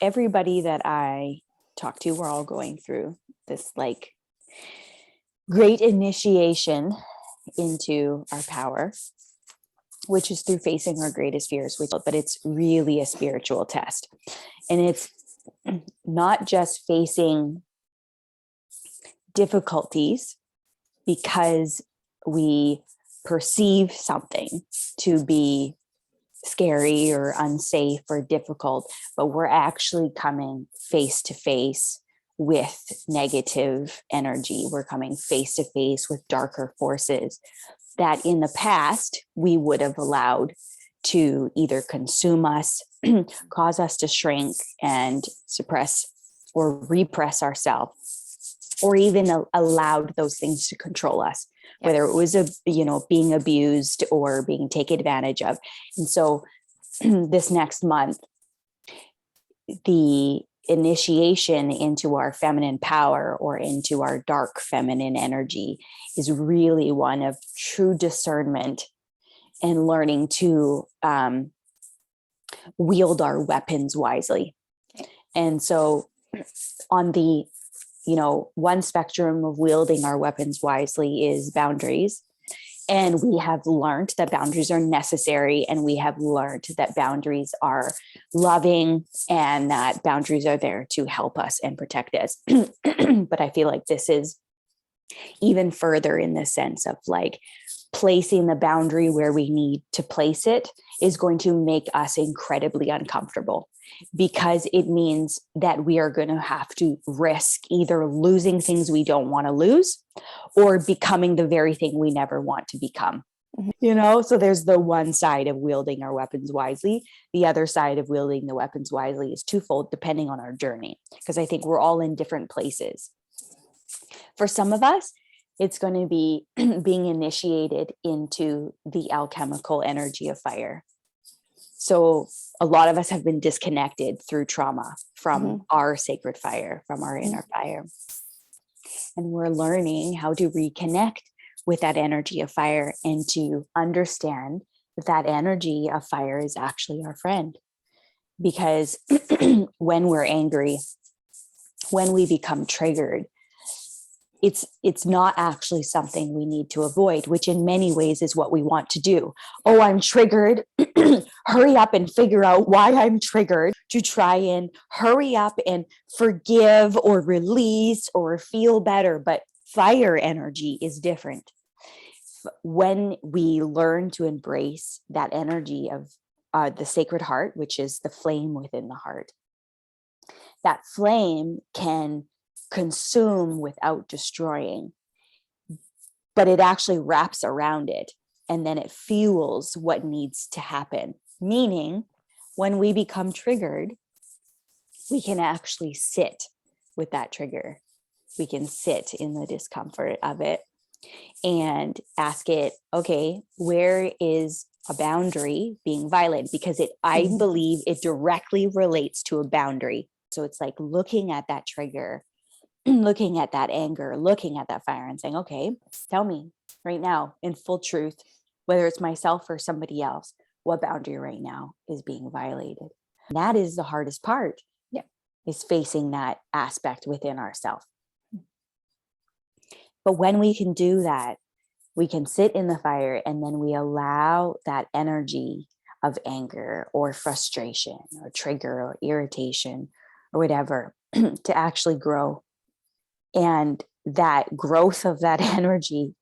everybody that I talk to, we're all going through this like great initiation into our power, which is through facing our greatest fears, but it's really a spiritual test. And it's not just facing difficulties because we perceive something to be scary or unsafe or difficult, but we're actually coming face to face with negative energy. We're coming face to face with darker forces that in the past we would have allowed to either consume us, cause us to shrink and suppress or repress ourselves, or even allowed those things to control us, whether it was being abused or being taken advantage of. And so this next month, the initiation into our feminine power or into our dark feminine energy is really one of true discernment and learning to wield our weapons wisely. And so on the one spectrum of wielding our weapons wisely is boundaries. And we have learned that boundaries are necessary, and we have learned that boundaries are loving and that boundaries are there to help us and protect us. But I feel like this is even further in the sense of like placing the boundary where we need to place it is going to make us incredibly uncomfortable, because it means that we are going to have to risk either losing things we don't want to lose or becoming the very thing we never want to become. So there's the one side of wielding our weapons wisely. The other side of wielding the weapons wisely is twofold, depending on our journey, because I think we're all in different places. For some of us, it's going to be being initiated into the alchemical energy of fire. So a lot of us have been disconnected through trauma from our sacred fire, from our inner fire. And we're learning how to reconnect with that energy of fire and to understand that that energy of fire is actually our friend. Because when we're angry, when we become triggered, it's not actually something we need to avoid, which in many ways is what we want to do. Oh, I'm triggered. Hurry up and figure out why I'm triggered, to try and hurry up and forgive or release or feel better. But fire energy is different. When we learn to embrace that energy of the sacred heart, which is the flame within the heart, that flame can consume without destroying, but it actually wraps around it, and then it fuels what needs to happen. Meaning, when we become triggered, we can actually sit with that trigger. We can sit in the discomfort of it and ask it, okay, where is a boundary being violated? Because I believe it directly relates to a boundary. So it's like looking at that trigger, looking at that anger, looking at that fire and saying, okay, tell me right now in full truth, whether it's myself or somebody else, what boundary right now is being violated. And that is the hardest part, is facing that aspect within ourselves. But when we can do that, we can sit in the fire, and then we allow that energy of anger or frustration or trigger or irritation or whatever to actually grow. And that growth of that energy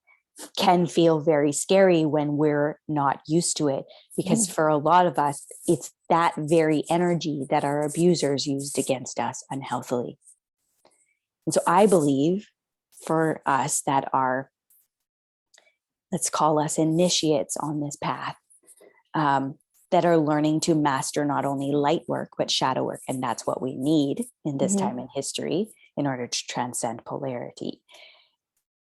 can feel very scary when we're not used to it, because for a lot of us, it's that very energy that our abusers used against us unhealthily. And so I believe for us that are, let's call us initiates on this path, that are learning to master not only light work, but shadow work. And that's what we need in this time in history in order to transcend polarity.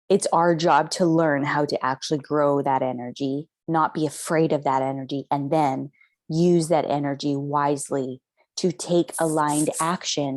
It's our job to learn how to actually grow that energy, not be afraid of that energy, and then use that energy wisely to take aligned action